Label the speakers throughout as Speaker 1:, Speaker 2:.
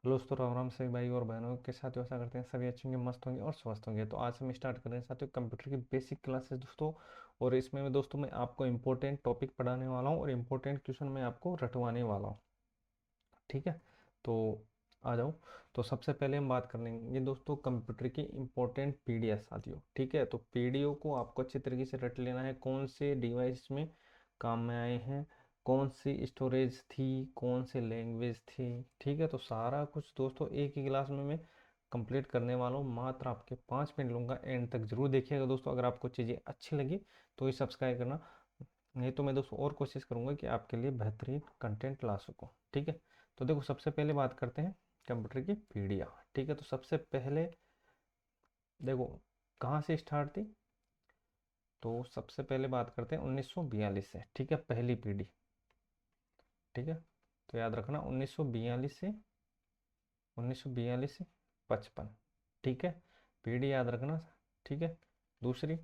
Speaker 1: Hello दोस्तों, राम राम सभी भाई और बहनों के साथ आशा करते हैं सभी अच्छे होंगे, मस्त होंगे और स्वस्थ होंगे। तो आज हम स्टार्ट कर रहे हैं साथियों कंप्यूटर की बेसिक क्लासेस दोस्तों। और इसमें मैं दोस्तों मैं आपको इंपॉर्टेंट टॉपिक पढ़ाने वाला हूँ और इम्पोर्टेंट क्वेश्चन मैं आपको रटवाने वाला हूँ। ठीक है, तो आ जाओ। तो सबसे पहले हम बात कर लेंगे दोस्तों कंप्यूटर की इंपॉर्टेंट पीडीएफ साथियों। ठीक है, तो पीडीओ को आपको अच्छे तरीके से रट लेना है, कौन से डिवाइस में काम में आए हैं, कौन सी स्टोरेज थी, कौन से लैंग्वेज थी। ठीक है, तो सारा कुछ दोस्तों एक ही क्लास में मैं कंप्लीट करने वाला हूँ। मात्र आपके 5 मिनट लूँगा, एंड तक जरूर देखिएगा दोस्तों। अगर आपको चीज़ें अच्छी लगी तो ही सब्सक्राइब करना, नहीं तो मैं दोस्तों और कोशिश करूँगा कि आपके लिए बेहतरीन कंटेंट ला सकूँ। ठीक है, तो देखो सबसे पहले बात करते हैं कंप्यूटर की पीढ़ियाँ। ठीक है, तो सबसे पहले देखो कहाँ से स्टार्ट थी। तो सबसे पहले बात करते हैं 1942 से। ठीक है, पहली पीढ़ी। ठीक है, तो याद रखना 1942 से 1942 से 55। ठीक है, पीढ़ी याद रखना। ठीक है, दूसरी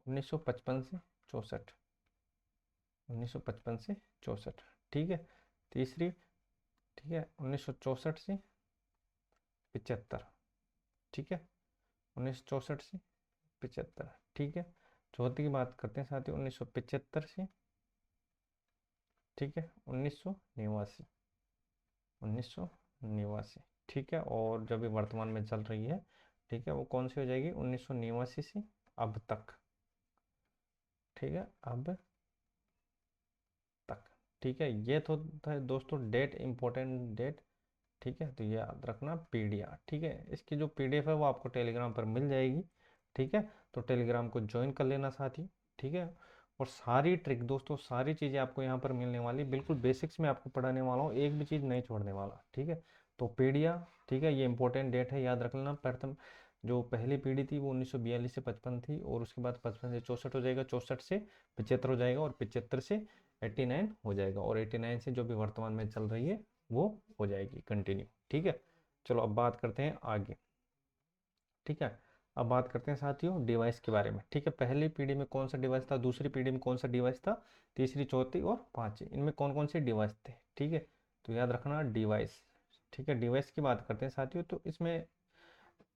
Speaker 1: 1955 से 64। 1955 से 64। ठीक है, तीसरी ठीक है 1964 से 75। ठीक है, 1964 से 75। ठीक है, चौथी की बात करते हैं साथियों 1975 से ठीक है 1989। 1989। ठीक है, और जो भी वर्तमान में चल रही है ठीक है वो कौन सी हो जाएगी 1989 से अब तक। ठीक है, अब तक। ठीक है, ये तो था दोस्तों डेट, इंपॉर्टेंट डेट। ठीक है, तो ये याद रखना पीडीएफ। ठीक है, इसकी जो पीडीएफ है वो आपको टेलीग्राम पर मिल जाएगी। ठीक है, तो टेलीग्राम को ज्वाइन कर लेना साथी। ठीक है, और सारी ट्रिक दोस्तों, सारी चीज़ें आपको यहाँ पर मिलने वाली, बिल्कुल बेसिक्स में आपको पढ़ाने वाला हूँ, एक भी चीज़ नहीं छोड़ने वाला। ठीक है, तो पीडीएफ ठीक है, ये इंपॉर्टेंट डेट है, याद रख लेना। प्रथम जो पहली पीढ़ी थी वो 1942 से 55 थी, और उसके बाद 55 से 64 हो जाएगा, 64 से 75 हो जाएगा, और 75 से 89 हो जाएगा, और 89 से जो भी वर्तमान में चल रही है वो हो जाएगी कंटिन्यू। ठीक है, चलो अब बात करते हैं आगे। ठीक है, अब बात करते हैं साथियों डिवाइस के बारे में। ठीक है, पहली पीढ़ी में कौन सा डिवाइस था, दूसरी पीढ़ी में कौन सा डिवाइस था, तीसरी चौथी और पांचवी, इनमें कौन कौन से डिवाइस थे। ठीक है, तो याद रखना डिवाइस। ठीक है, डिवाइस की बात करते हैं साथियों, तो इसमें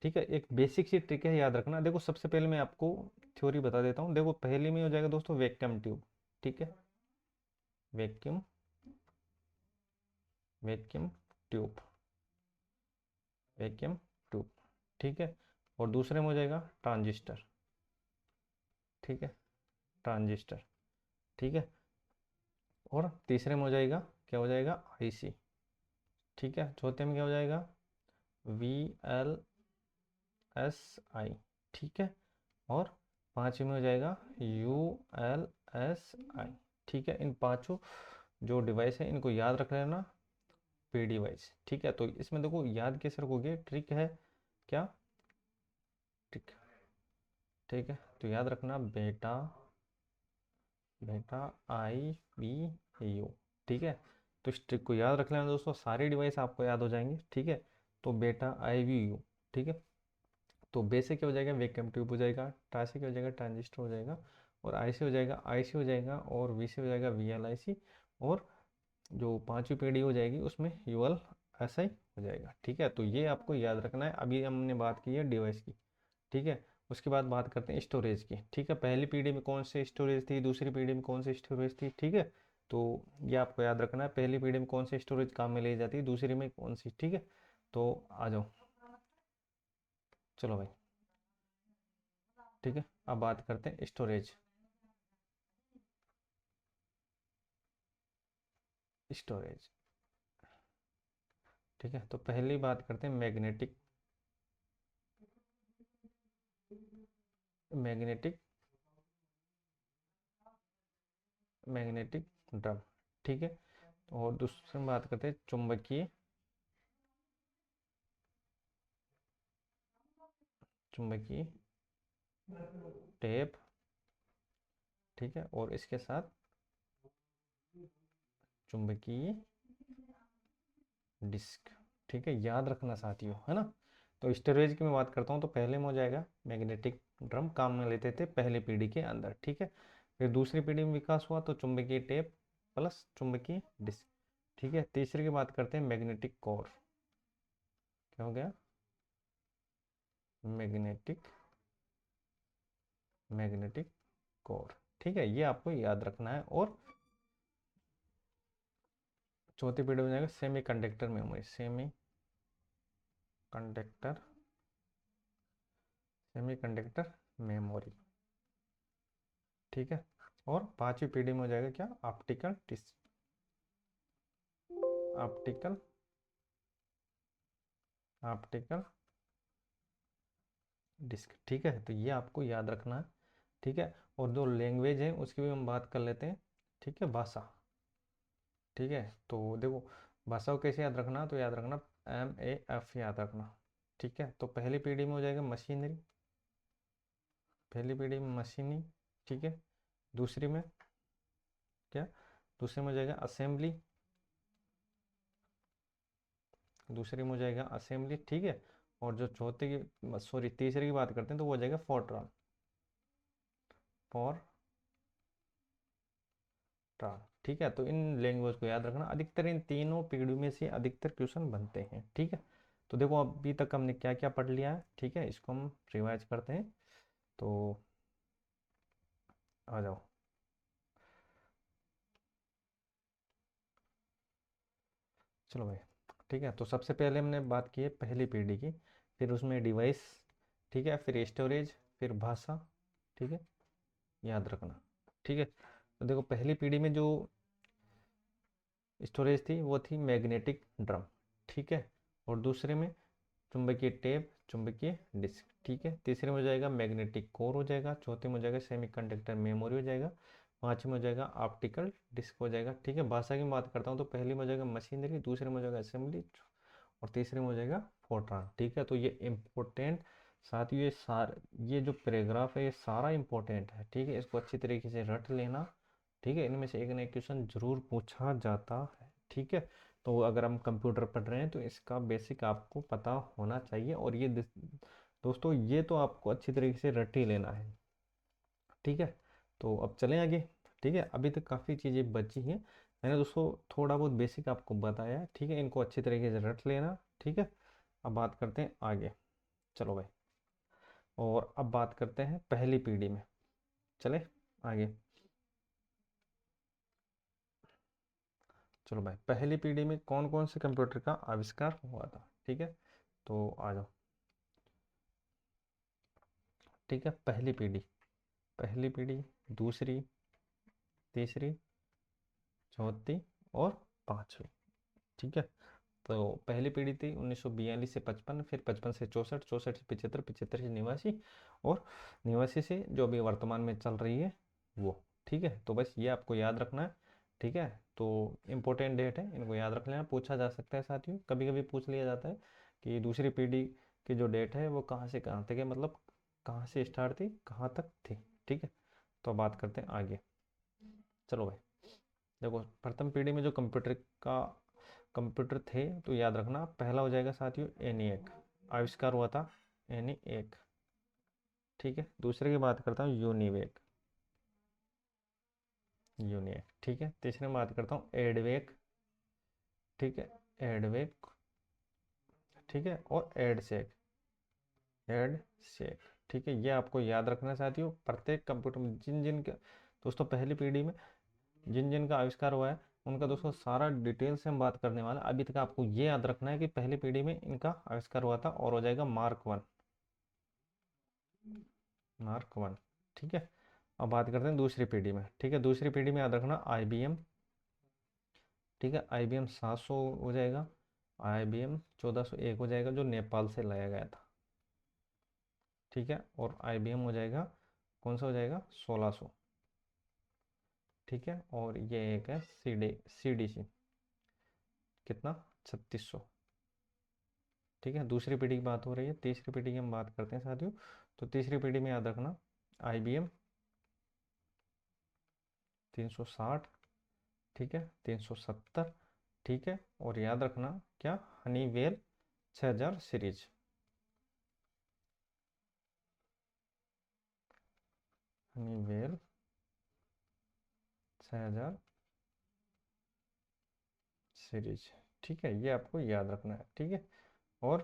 Speaker 1: ठीक है एक बेसिक सी ट्रिक है, याद रखना। देखो सबसे पहले मैं आपको थ्योरी बता देता हूँ। देखो पहली में हो जाएगा दोस्तों वैक्यूम ट्यूब। ठीक है, vacuum vacuum tube vacuum tube. ठीक है, और दूसरे में हो जाएगा ट्रांजिस्टर। ठीक है, ट्रांजिस्टर। ठीक है, और तीसरे में हो जाएगा क्या, हो जाएगा आईसी। ठीक है, चौथे में क्या हो जाएगा वी एल एस आई। ठीक है, और पांचवे में हो जाएगा यू एल एस आई। ठीक है, इन पांचों जो डिवाइस है इनको याद रख लेना, पी डिवाइस। ठीक है, तो इसमें देखो याद कैसे रखोगे, ट्रिक है क्या, ट्रिक। ठीक है, तो याद रखना बेटा, बेटा आई बी यू। ठीक है, तो इस ट्रिक को याद रख लेना दोस्तों, सारे डिवाइस आपको याद हो जाएंगे। ठीक है, तो बेटा आई बी यू। ठीक है, तो बे से क्या हो जाएगा वैक्यूम ट्यूब हो जाएगा, टा से क्या हो जाएगा ट्रांजिस्टर हो जाएगा, और आई से हो जाएगा आईसी हो जाएगा, और वी से हो जाएगा वी एल आई सी, और जो पांचवी पीढ़ी हो जाएगी उसमें यू एल एस आई हो जाएगा। ठीक है, तो ये आपको याद रखना है। अभी हमने बात की है डिवाइस की। ठीक है, उसके बाद बात करते हैं स्टोरेज की। ठीक है, पहली पीढ़ी में कौन सी स्टोरेज थी, दूसरी पीढ़ी में कौन सी स्टोरेज थी। ठीक है, तो ये आपको याद रखना है, पहली पीढ़ी में कौन सी स्टोरेज काम में ली जाती है, दूसरी में कौन सी। ठीक है, तो आ जाओ, चलो भाई। ठीक है, अब बात करते हैं स्टोरेज। स्टोरेज ठीक है, तो पहली बात करते हैं मैग्नेटिक, मैग्नेटिक मैग्नेटिक ड्रम। ठीक है, और दूसरी बात करते हैं चुंबकीय, चुंबकीय टेप। ठीक है, और इसके साथ चुंबकीय डिस्क। ठीक है, याद रखना साथियों, है ना। तो स्टोरेज की मैं बात करता हूँ, तो पहले में हो जाएगा मैग्नेटिक ड्रम, काम में लेते थे पहली पीढ़ी के अंदर। ठीक है, फिर दूसरी पीढ़ी में विकास हुआ तो चुंबकीय टेप प्लस चुंबकीय डिस्क। ठीक है, तीसरे की बात करते हैं मैग्नेटिक कोर। क्या हो गया? Magnetic magnetic core. ठीक है, ये आपको याद रखना है। और चौथी पीढ़ी में जाएगा semiconductor memory. Conductor semiconductor memory. ठीक है, और पांचवी पीढ़ी में हो जाएगा क्या? Optical optical disc. ठीक है, तो ये आपको याद रखना है। ठीक है, और जो लैंग्वेज है उसकी भी हम बात कर लेते हैं। ठीक है, भाषा। ठीक है, तो देखो भाषा को कैसे याद रखना, तो याद रखना MAF याद रखना। ठीक है, तो पहली पीढ़ी में हो जाएगा मशीनरी। पहली पीढ़ी में मशीनी। ठीक है, दूसरी में क्या? दूसरी में हो जाएगा असेंबली। दूसरी में हो जाएगा असेंबली। ठीक है, और जो चौथे की सॉरी तीसरे की बात करते हैं तो वो हो जाएगा फोर्ट्रान। फोर्ट्रान। ठीक है, तो इन लैंग्वेज को याद रखना। अधिकतर इन तीनों पीढ़ियों में से अधिकतर क्वेश्चन बनते हैं। ठीक है, तो देखो अभी तक हमने क्या क्या पढ़ लिया है। ठीक है, इसको हम रिवाइज करते हैं। तो आ जाओ। चलो भाई, ठीक है, तो सबसे पहले हमने बात की है पहली पीढ़ी की, फिर उसमें डिवाइस। ठीक है, फिर स्टोरेज, फिर भाषा। ठीक है, याद रखना। ठीक है, तो देखो पहली पीढ़ी में जो स्टोरेज थी वो थी मैग्नेटिक ड्रम। ठीक है, और दूसरे में चुंबकीय टेप, चुंबकीय डिस्क। ठीक है, तीसरे में हो जाएगा मैग्नेटिक कोर हो जाएगा। चौथे में हो जाएगा सेमीकंडक्टर मेमोरी हो जाएगा। पांचवें में हो जाएगा ऑप्टिकल डिस्क हो जाएगा। ठीक है, भाषा की बात करता हूँ तो पहली में हो जाएगा मशीनरी, दूसरे में हो जाएगा असेंबली, और तीसरे में हो जाएगा फोर्ट्रान। ठीक है, तो ये इम्पोर्टेंट साथियों, ये जो पैराग्राफ है ये सारा इम्पोर्टेंट है। ठीक है, इसको अच्छी तरीके से रट लेना। ठीक है, इनमें से एक ना एक क्वेश्चन जरूर पूछा जाता है। ठीक है, तो अगर हम कंप्यूटर पढ़ रहे हैं तो इसका बेसिक आपको पता होना चाहिए। और ये दोस्तों ये तो आपको अच्छी तरीके से रट ही लेना है। ठीक है, तो अब चलें आगे। ठीक है, अभी तक काफ़ी चीज़ें बची हैं। मैंने दोस्तों थोड़ा बहुत बेसिक आपको बताया है। ठीक है, इनको अच्छी तरीके से रट लेना। ठीक है, अब बात करते हैं आगे। चलो भाई, और अब बात करते हैं पहली पीढ़ी में। चले आगे। चलो भाई, पहली पीढ़ी में कौन कौन से कंप्यूटर का आविष्कार हुआ था? ठीक है, तो आ जाओ। ठीक है, पहली पीढ़ी। पहली पीढ़ी, दूसरी, तीसरी, चौथी और पांचवी। ठीक है, तो पहली पीढ़ी थी 1942 से 55, फिर 55 से 64, 64 से 75, 75 से 89, और 89 से जो अभी वर्तमान में चल रही है वो। ठीक है, तो बस ये आपको याद रखना है। ठीक है, तो इम्पोर्टेंट डेट है, इनको याद रख लेना। पूछा जा सकता है साथियों, कभी कभी पूछ लिया जाता है कि दूसरी पीढ़ी की जो डेट है वो कहाँ से कहाँ तक है, मतलब कहाँ से स्टार्ट थी कहाँ तक थी। ठीक है, तो बात करते हैं आगे। चलो भाई, देखो प्रथम पीढ़ी में जो कंप्यूटर थे तो याद रखना पहला हो जाएगा साथियों ENIAC। आविष्कार हुआ था ENIAC। ठीक है, दूसरे की बात करता हूँ यूनिवेक। यूनिएक। ठीक है, तीसरे में बात करता हूँ एडवेक। ठीक है, एडवेक। ठीक है, और एडसेक। ठीक है, ये आपको याद रखना साथियों। प्रत्येक कंप्यूटर में जिन जिन के दोस्तों पहली पीढ़ी में जिन जिन का आविष्कार हुआ है उनका दोस्तों सारा डिटेल से हम बात करने वाले हैं। अभी तक आपको ये याद रखना है कि पहली पीढ़ी में इनका आविष्कार हुआ था और हो जाएगा मार्क 1। मार्क 1। ठीक है, अब बात करते हैं दूसरी पीढ़ी में। ठीक है, दूसरी पीढ़ी में याद रखना IBM। ठीक है, IBM 700 हो जाएगा। IBM 1401 हो जाएगा जो नेपाल से लाया गया था। ठीक है, और IBM हो जाएगा कौन सा हो जाएगा 1600। ठीक है, और ये एक है CDC कितना 3600। ठीक है, दूसरी पीढ़ी की बात हो रही है। तीसरी पीढ़ी की हम बात करते हैं साथियों। तो तीसरी पीढ़ी में याद रखना IBM 360। ठीक है, 370। ठीक है, और याद रखना क्या हनीवेल 6000 सीरीज। हनीवेल 6000 सीरीज, ठीक है, ये आपको याद रखना है, ठीक है। और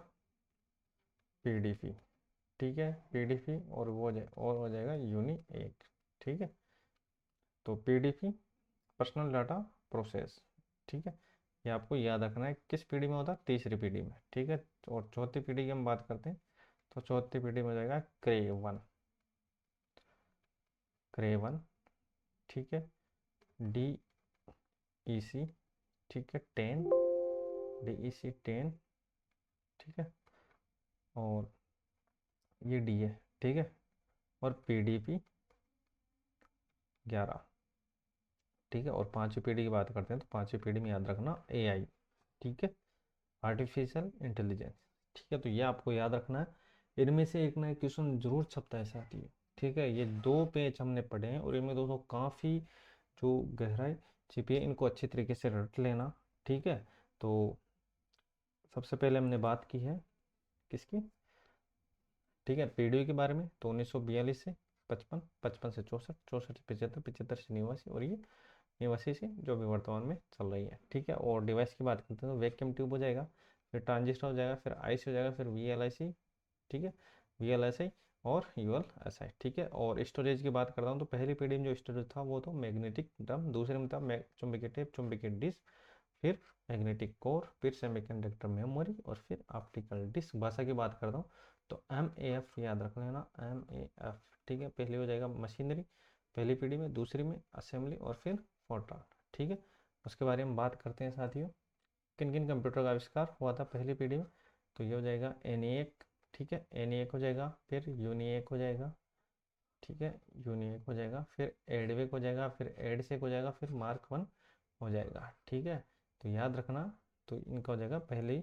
Speaker 1: पीडीपी, ठीक है, पीडीपी और वो और हो जाएगा यूनिएक, ठीक है। तो पीडीपी पर्सनल डाटा प्रोसेस, ठीक है, ये आपको याद रखना है। किस पीढ़ी में होता है? तीसरी पीढ़ी में, ठीक है। और चौथी पीढ़ी की हम बात करते हैं, तो चौथी पीढ़ी में हो जाएगा क्रे 1, क्रे 1, ठीक है। DEC, ठीक है, 10, DEC 10, ठीक है। और ये डी है, ठीक है। और PDP 11, ठीक है। और पांचवी पीढ़ी की बात करते हैं, तो पांचवी पीढ़ी में याद रखना AI, ठीक है, आर्टिफिशियल इंटेलिजेंस, ठीक है। तो ये आपको याद रखना है। इनमें से एक ना एक क्वेश्चन जरूर छपता है साथ ही, ठीक है। ये 2 पेज हमने पढ़े हैं और इनमें दोस्तों काफ़ी जो गहराई छिपी है, इनको अच्छी तरीके से रट लेना, ठीक है। तो सबसे पहले हमने बात की है किसकी, ठीक है, पीढ़ियों के बारे में। तो 1942 से 55, 55 से 64, 64 से 75, 75 से 89, और ये 89 से जो अभी वर्तमान में चल रही है, ठीक है। और डिवाइस की बात करते हैं तो वैक्यूम ट्यूब हो जाएगा, फिर ट्रांजिस्टर हो जाएगा, फिर आईसी हो जाएगा, फिर VLIC, ठीक है, VLSI और ULSI, ठीक है। और स्टोरेज की बात करता हूँ तो पहली पीढ़ी में जो स्टोरेज था वो तो मैग्नेटिक ड्रम, दूसरे में था चुंबकीय टेप, चुंबकीय डिस्क, फिर मैग्नेटिक कोर, फिर सेमीकंडक्टर मेमोरी, और फिर ऑप्टिकल डिस्क। भाषा की बात करता हूँ तो MAF याद रख लेना, MAF, ठीक है। पहले हो जाएगा मशीनरी पहली पीढ़ी में, दूसरी में असेंबली, और फिर फोटॉन, ठीक है। उसके बारे में बात करते हैं साथियों, किन किन कंप्यूटर का आविष्कार हुआ था पहली पीढ़ी में। तो ये हो जाएगा ENIAC, ठीक है, ENIAC हो जाएगा, फिर यूनिएक हो जाएगा, ठीक है, यूनिएक हो जाएगा, फिर एडवेक हो जाएगा, फिर एडसेक हो जाएगा, फिर मार्क 1 हो जाएगा, ठीक है। तो याद रखना, तो इनका हो जाएगा पहली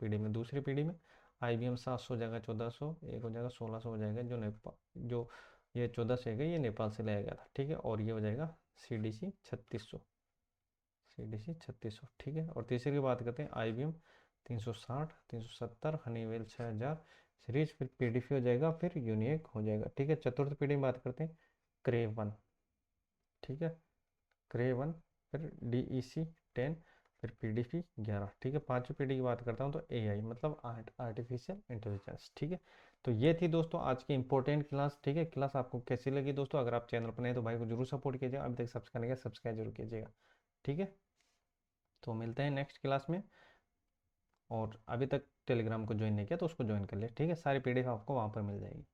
Speaker 1: पीढ़ी में। दूसरी पीढ़ी में IBM 700 हो जाएगा, 1400, एक हो जाएगा 1600 हो जाएगा, जो नेपाल, जो ये 1400 है ये नेपाल से लाया गया था, ठीक है। और ये हो जाएगा CDC 3600, CDC 3600, ठीक है। और तीसरी की बात करते हैं IBM 360, 370, हनीवेल 6000 सीरीज, फिर PDP हो जाएगा, फिर यूनिक हो जाएगा, ठीक है। चतुर्थ पीढ़ी में बात करते हैं क्रे 1, ठीक है, क्रे 1, फिर DEC 10, फिर PDP 11, ठीक है। पांचवी पीढ़ी की बात करता हूँ तो AI मतलब आर्टिफिशियल इंटेलिजेंस, ठीक है। तो ये थी दोस्तों आज की इंपॉर्टेंट क्लास, ठीक है। क्लास आपको कैसी लगी दोस्तों? अगर आप चैनल पर नए तो भाई को जरूर सपोर्ट कीजिएगा, अभी तक सब्सक्राइब नहीं किया सब्सक्राइब जरूर कीजिएगा, ठीक है। तो मिलते हैं नेक्स्ट क्लास में। और अभी तक टेलीग्राम को ज्वाइन नहीं किया तो उसको ज्वाइन कर ले, ठीक है। सारी PDF आपको वहाँ पर मिल जाएगी।